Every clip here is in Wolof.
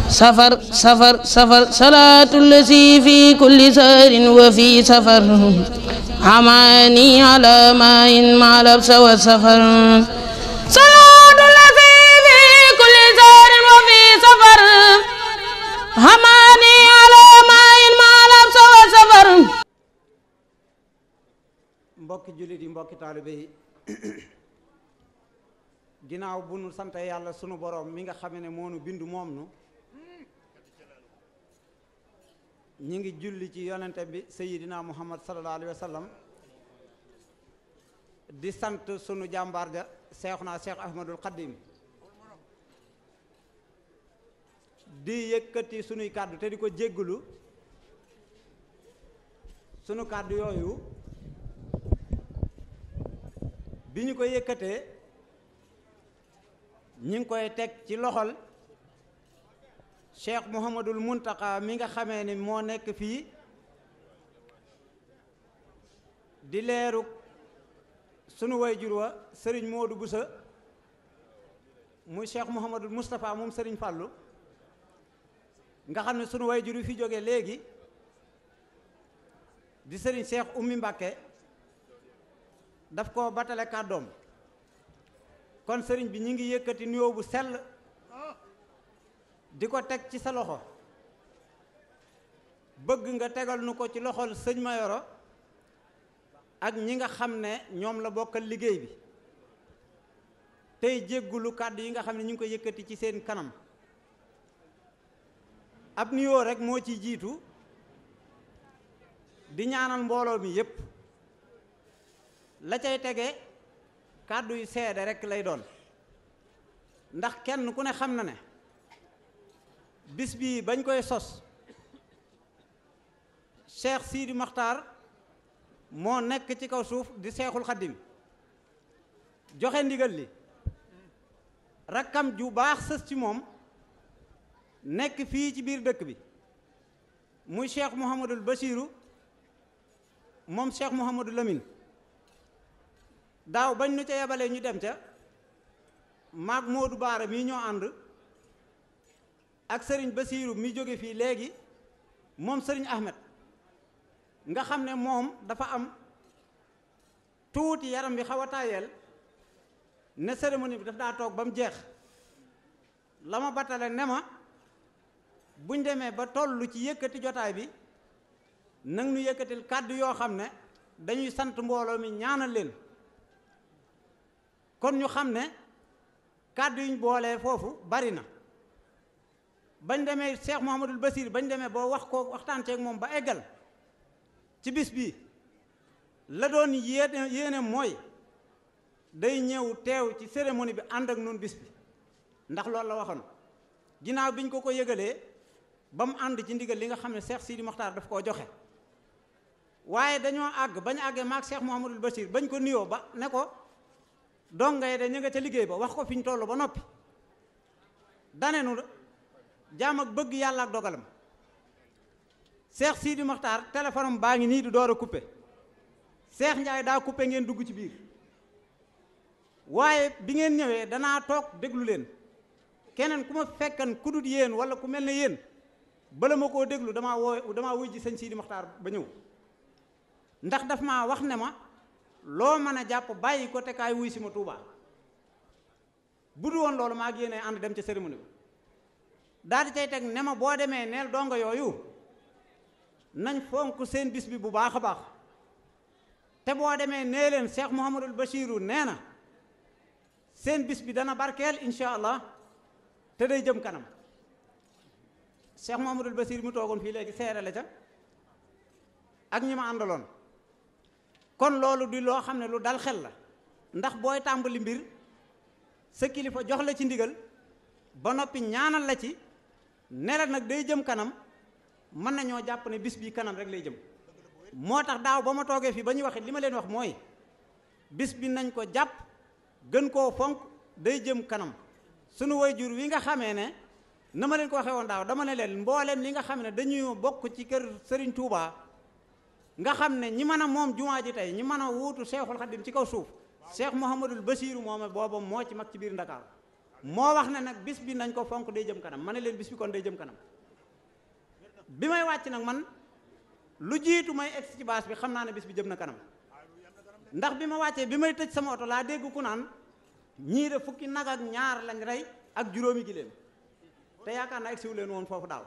safar safar safar salaatul lazi fi kulli sahrin wa fi safar amaani ala maayin ma'al absa wa safar salaatul lazi fi kulli sahrin wa fi safar amaani ala maayin ma'al absa wa safar. mbokki jullit yi, mbokki taalibe yi, ginnaaw bu nu sant yàlla sunu borom mi nga xam ne moo nu bindu moom nu, ñi ngi julli ci yonente bi Seydina Muhammad sallallahu alayhi wa sallam, di sant sunu jàmbaar ja Seexuna Seex Ahmadul Xadim, di yëkkati sunuy kàddu te di ko jéggulu. sunu kàddu yooyu bi ñu ko yëkkatee ñi ngi koy teg ci loxol Cheikh Mouhamadul Muntaka mi nga xamee ni moo nekk fii di leeru sunu wayjur wa sëriñ Modou Boussa muy Cheikh Mouhamadul Moustapha moom sëriñ Fallou nga xam ne sunu wayjur wi fi jóge léegi di sëriñ Cheikh Oumy Mbacké daf ko batale kàddoom. kon sëriñ bi ñi ngi yëkkati nuyoo bu sell di ko teg ci sa loxo, bëgg nga tegal nu ko ci loxol sëñ Mayoro ak ñi nga xam ne ñoom la bokkal liggéey bi, tey jéggulu kàddu yi nga xam ne ñu ngi ko yëkkati ci seen kanam. ab nuyoo rek moo ci jiitu, di ñaanal mbooloo mi yépp, la cay tege kàddu yu seede rekk lay doon, ndax kenn ku ne xam na ne bis bii bañ koy sos Cheikh Sidi Makhtar moo nekk ci kaw suuf di Seexul Xaddim joxe ndigal li, rakkam ju baax sës ci moom nekk fii ci biir dëkk bi muy Cheikh Mouhamadul Bachiru moom Cheikh Mouhamadou Lamine. daaw bañ nu ca yebalee ñu dem ca maag Modou Baara mii ñoo ànd ak sëriñ Basiiru mi jóge fii léegi moom sëriñ Ahmed nga xam ne moom dafa am tuuti yaram bi xaw a tàyyeel ne cérémonie bi daf daa toog ba mu jeex, la ma battale ne ma buñ demee ba tollu ci yëkkati jotaay bi nag nu yëkkatil kàddu yoo xam ne dañuy sant mbooloo mi ñaanal leen. kon ñu xam ne kàddu yuñ boolee foofu bari na. bañ demee Cheikh Mouhamadul Basir bañ demee boo wax ko waxtaan ceeg moom ba eggal ci bis bii la doon yéene mooy day ñëw teew ci cérémonie bi ànd ak nun bis bi, ndax loolu la waxoon. ginnaaw biñ ko yëgalee ba mu ànd ci ndigal li nga xam ne Cheikh Sidi Mokhtar daf koo joxe, waaye dañoo àgg bañ àggee maag Cheikh Mouhamadul Basir bañ ko nuyoo ba ne ko dongay de ñu nga ca liggéey ba wax ko fi ñu toll ba noppi, danenu jaam ak bëgg yàlla ak dogalam. Cheikh Sidi Mokhtar téléphone am baa ngi nii du door a coupé, Cheikh Ndiaye daa coupé ngeen dugg ci biir, waaye bi ngeen ñëwee danaa toog déglu leen. keneen ku ma fekkan ku dut yéen wala ku mel ne yéen bala ma koo déglu damaa wuy ji sëñ Sidi Mokhtar ba ñëw, ndax daf maa wax ne ma loo mën a jàpp bàyyi ko te kaay wuy si ma Tuubaa. bu du woon loolu maa ngi yéene ànd dem ca cérémonie bi, daal di cay teg ne ma boo demee neel dongo yooyu nañ fonk seen bis bi bu baax a baax, te boo demee nee leen Cheikh Mouhamadul Bachiru nee na seen bis bi dana barkeel incha allah te day jëm kanam. Cheikh Mouhamadul Bachir mu toogoon fii léegi seere la ca ak ñi ma àndaloon. kon loolu di loo xam ne lu dal xel la, ndax booy tàmbali mbir sa kilifa jox la ci ndigal ba noppi ñaanal la ci ne la nag day jëm kanam, mën nañoo jàpp ne bis bi kanam rek lay jëm. moo tax daaw ba ma toogee fii ba ñuy wax it li ma leen wax mooy bis bi nañ ko jàpp gën koo fonk, day jëm kanam. sunu waajur wi nga xamee ne na ma leen ko waxee woon daaw dama ne leen mbooleem li nga xam ne dañuy bokk ci kër Serigne Touba nga xam ne ñi mën a moom jumaa ji tey ñi mën a wuutu Cheikhul Khadim ci kaw suuf Cheikh Mouhamadul Bachiru moom booba moo ci mag ci biir Ndakaaru moo wax ne nag bis bi nañ ko fonk day jëm kanam ma ne leen bis bi kon day jëm kanam bi may wàcc nag man lu jiitu may egsi ci baas bi xam naa ne bis bi jëm na kanam ndax bi ma wàccee bi may tëj sama oto laa dégg ku naan ñii de fukki nag ak ñaar lañ rey ak juróomi giléem te yaakaar naa egsiwu leen woon foofu daaw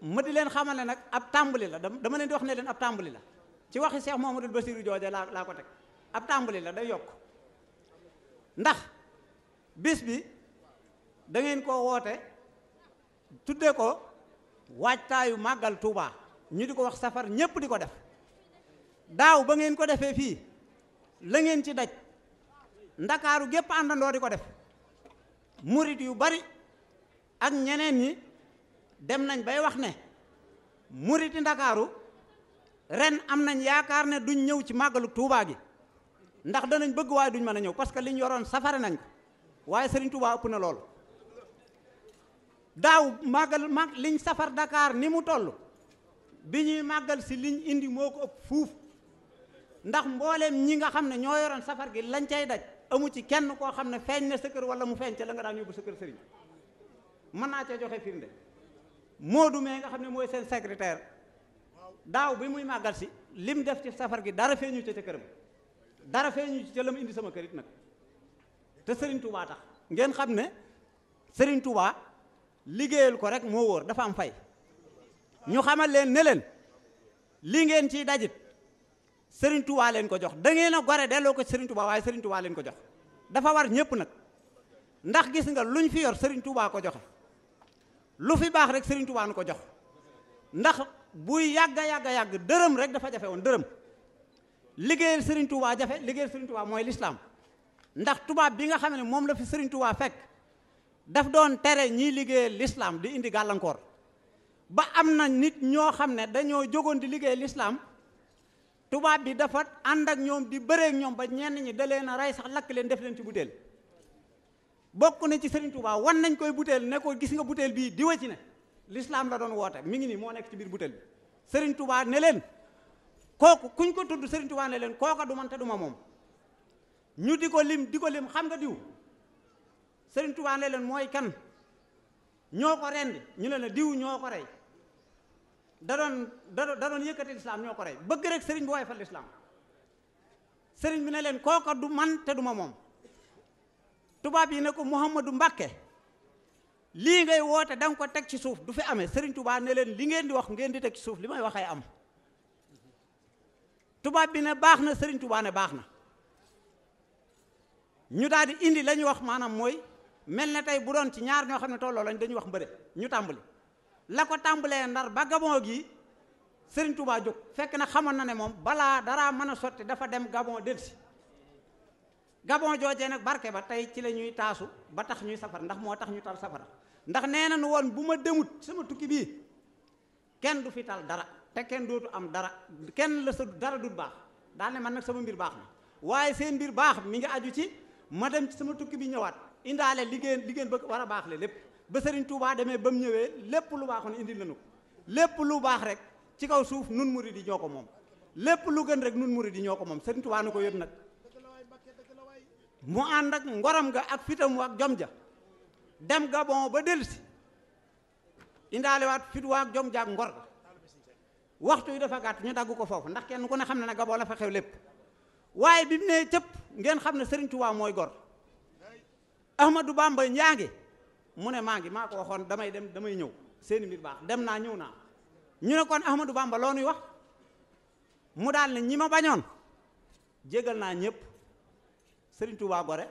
ma di leen xamal ne nag ab tàmbali la dama leen di wax ne leen ab tàmbali la ci waxi Cheikh Mouhamadoul Bassirou jooje laa ko teg ab tàmbali la day yokk ndax bis bi da ngeen koo woote tudde ko waajtaayu màggal Touba ñu di ko wax safar ñépp di ko def daaw ba ngeen ko defee fii la ngeen ci daj ndakaaru gépp àndandoo di ko def murit yu bari ak ñeneen ñi dem nañ bay wax ne muriti ndakaaru ren am nañ yaakaar ne duñ ñëw ci màggalu Touba gi ndax danañ bëgg waaye duñ mën a ñëw parce que liñ yoroon safare nañ ko waaye Serigne Touba ëpp na loolu daaw liñ safar Dakar ni mu toll bi ñuy màggal si liñ indi moo ko ëpp fuuf ndax mbooleem ñi nga xam ne ñoo yoroon safar gi lañ cay daj amu ci kenn koo xam ne feeñ na sa kër wala mu feeñ ca la nga daan yóbbu sa kër sëriñ mën naa cee joxe firnde Moodu mee nga xam ne mooy seen secrétaire daaw bi muy màggal si lim def ci safar gi dara feeñu ca këram dara feeñu ca la mu indi sama kërit nag te Serigne Touba tax ngeen xam ne Serigne Touba liggéeyal ko rek moo wóor dafa am fay ñu xamal leen ne leen li ngeen ciy dajit Serigne Touba leen ko jox da ngeen a gore delloo ko Serigne Touba waaye Serigne Touba leen ko jox dafa war ñëpp nag ndax gis nga luñ fi yor Serigne Touba ko joxe lu fi baax rek Serigne Touba nu ko jox ndax buy yàgg dërëm rek dafa jafe woon dërëm liggéeyal Serigne Touba jafe liggéeyal Serigne Touba mooy l'islam ndax tubaab bi nga xam ne moom la fi Serigne Touba fekk daf doon tere ñiy liggéeyal l'islam di indi gàllankoor ba am na nit ñoo xam ne dañoo jógoon di liggéeyal l'islam tubaab bi dafa ànd ak ñoom di bëreek ñoom ba ñenn ñi da leen a rey sax lakk leen def leen ci butéel bokk na ci Serigne Touba wan nañ koy butéel ne ko gis nga butéel bii diwa ci ne l'islam la doon woote mi ngi nii moo nekk ci biir butéel bi Serigne Touba ne leen kooku kuñ ko tudd Serigne Touba ne leen kooka du man te du ma moom ñu di ko lim xam nga diw Serigne Touba ne leen mooy kan ñoo ko rendi ñu ne la diw ñoo ko rey da doon yëkkati l'islam ñoo ko rey bëgg rek Serigne bi woy fa l'islam Serigne bi ne leen kooka du man te du ma moom tubaab yi ne ko Mouhamadou Mbakke lii ngay woote da nga ko teg ci suuf du fi amee Serigne Touba ne leen li ngeen di wax ngeen di teg ci suuf li may waxee am tubaab bi ne baax na Serigne Touba ne baax na ñu daal di indi la ñuy wax maanaam mooy mel ne tey bu doon ci ñaar ñoo xam ne tolloo lañ dañuy wax mbëre ñu tàmbali la ko tàmbalee Ndar ba Gabon gi Serigne Touba jóg fekk na xamoon na ne moom balaa dara mën a sotti dafa dem Gabon delsi Gabon joojee nag barke ba tey ci la ñuy taasu ba tax ñuy safar ndax moo tax ñu tal safara ndax nee na nu woon bu ma demut sama tukki bii kenn du fi tal dara te kenn dootu am dara kenn la sa dara dut baax daal ne man nag sama mbir baax na waaye seen mbir baax mi ngi aju ci ma dem ci sama tukki bi ñëwaat indaale liggéen ba war a baax le lépp ba Serigne Touba demee ba mu ñëwee lépp lu baaxoon indil nañu ko lépp lu baax rek ci kaw suuf nun murid yi ñoo ko moom lépp lu gën rek nun murid yi ñoo ko moom Serigne Touba nu ko yót nag mu ànd ak ngoram ga ak fitam ak jom ja dem Gabon ba dellusi indaale waat fit waa ak jom ja ak ngor ga waxtu yi dafa gàtt ñu dagg ko foofu ndax kenn ku ne xam ne ne Gabon la fa xew lépp waaye bi mu ne cëpp ngeen xam ne Serigne Touba mooy gor Ahmadou Bamba ñaa ngi mu ne maa ko waxoon damay ñëw seeni mbir baax dem naa ñëw naa ñu ne kon Ahmadou Bamba loo nuy wax mu daal ne ñi ma bañoon jégal naa ñëpp Serigne Touba gore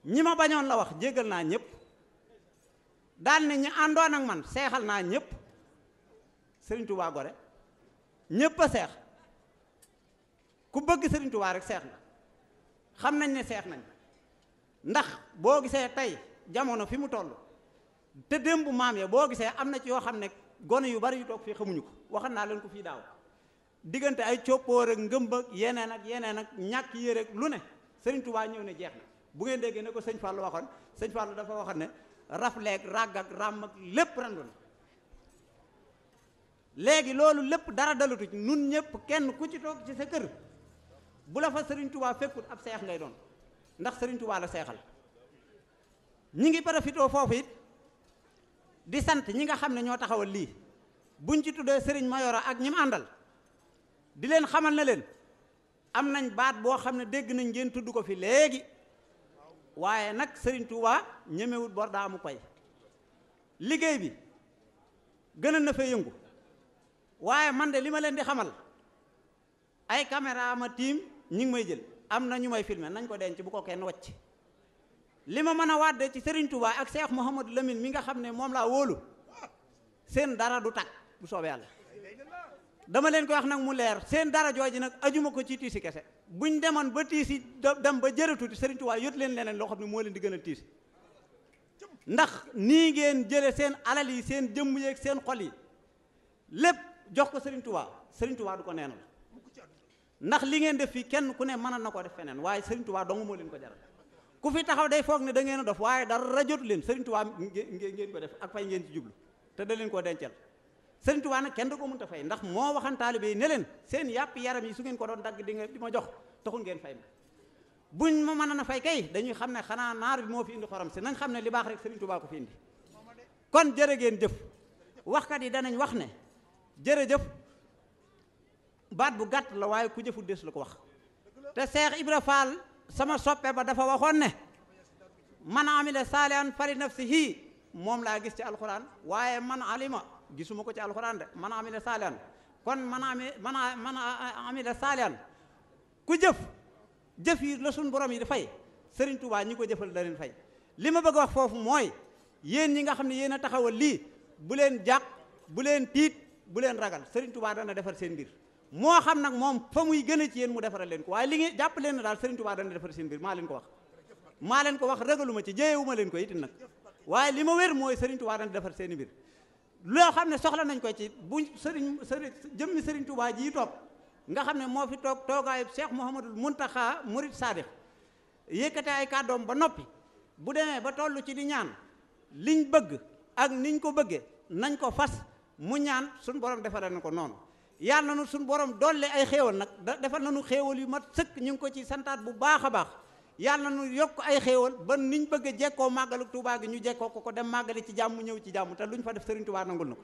ñi ma bañoon la wax jégal naa ñëpp daal ne ñi àndoon ak man seexal naa ñëpp Serigne Touba gore ñëpp a seex ku bëgg Serigne Touba rek seex nga xam nañ ne seex nañ ndax boo gisee tey jamono fi mu toll te démb maam ya boo gisee am na ci yoo xam ne gone yu bari yu toog fii xamuñu ko waxal naa leen ko fii daaw diggante ay coppóor ak ngëmb ak yeneen ak ñàkk yére ak lu ne Serigne Touba ñëw ne jeex na bu ngeen déggee ne ko sëñ Fallou waxoon sëñ Fallou dafa waxoon ne rafleeg ràgg ak ràmm ak lépp randu na léegi loolu lépp dara dalatu ci nun ñëpp kenn ku ci toog ci sa kër bu la fa Serigne Touba fekkut ab seex ngay doon ndax Serigne Touba la seexal ñi ngi profitoo foofu it di sant ñi nga xam ne ñoo taxawal lii buñ ci tuddee sëriñ Mayoro ak ñi mu àndal di leen xamal na leen am nañ baat boo xam ne dégg nañ ngeen tudd ko fi léegi waaye nag sëriñ Touba ñemewut bor daa mu pay liggéey bi gën na fee yëngu waaye man de li ma leen di xamal ay caméra ma tiim ñi ngi may jël am na ñu may filmer nañ ko denc bu ko kenn wacc li ma mën a wàdde ci Serigne Touba ak Cheikh Mouhamadou Lamine mi nga xam ne moom laa wóolu seen dara du tàkk bu soobee yàlla dama leen koy wax nag mu leer seen dara jooji nag ajuma ko ci tiisi kese buñ demoon ba tiisi dem ba jërëtuuti Serigne Touba yót leen leneen loo xam ne moo leen di gën a tiisi ndax nii ngeen jële seen alal yi seen jëmm yeeg seen xol yi lépp jox ko Serigne Touba Serigne Touba du ko neenal ndax li ngeen def fii kenn ku ne mën na ko def feneen waaye Serigne Touba dong moo leen ko jaral ku fi taxaw day foog ne da ngeen a dof waaye dara jotu leen Serigne Touba ngeen ko def ak fay ngeen ci jublu te da leen koo dencal Serigne Touba nag kenn da ko mënta fay ndax moo waxan taalibe yi ne leen seen yàpp yaram yi su ngeen ko doon dagg di ma jox taxul ngeen fay ma buñ ma mën a fay kay dañuy xam ne xanaa naar bi moo fi indi xorom si nañ xam ne li baax rek Serigne Touba ko fi indi kon jërë ngeen jëf waxkat yi danañ wax ne jërëjëf baat bu gàtt la waaye ku jëful des la ko wax te Cheikh Ibra Fall sama soppe ba dafa waxoon ne man amila saalihan fali nafsihi moom laa gis ci alxuraan waaye man alima gisuma ko ci alxuraan de man amila saalihan kon man amila saalihan ku jëf yi la suñ borom yi di fay Serigne Touba ñi ko jëfal da leen fay li ma bëgg a wax foofu mooy yéen ñi nga xam ne yéen a taxawal lii bu leen jàq bu leen tiit bu leen ragal Serigne Touba dana defar seen mbir moo xam nag moom fa muy gën a ci yéen mu defaral leen ko waaye li ngeen jàpp leen na daal Serigne Touba dana defar seen mbir maa leen ko wax ragaluma ci jéyewuma leen ko it nag waaye li ma wér mooy Serigne Touba dana defar seen mbir loo xam ne soxla nañ ko ci bu sëriñ jëmmi Serigne Touba jii toog nga xam ne moo fi toog toogaayu Cheikh Mouhamadul Mountakha Murid Sadikh yëkkate ay kàddoom ba noppi bu demee ba toll ci di ñaan liñ bëgg ak niñ ko bëggee nañ ko fas mu ñaan suñ borom defaral na ko noonu yàlla na nu suñ borom dolle ay xéewal nag defal nañu xéewal yu mat sëkk ñu ngi ko ci santaat bu baax a baax yàlla na nu yokk ay xéewal ba niñ bëgg a jekkoo màggalu Tuubaa gi ñu jekkoo ko dem màggali ci jàmm ñëw ci jàmm te luñ fa def Serigne Touba nangul na ko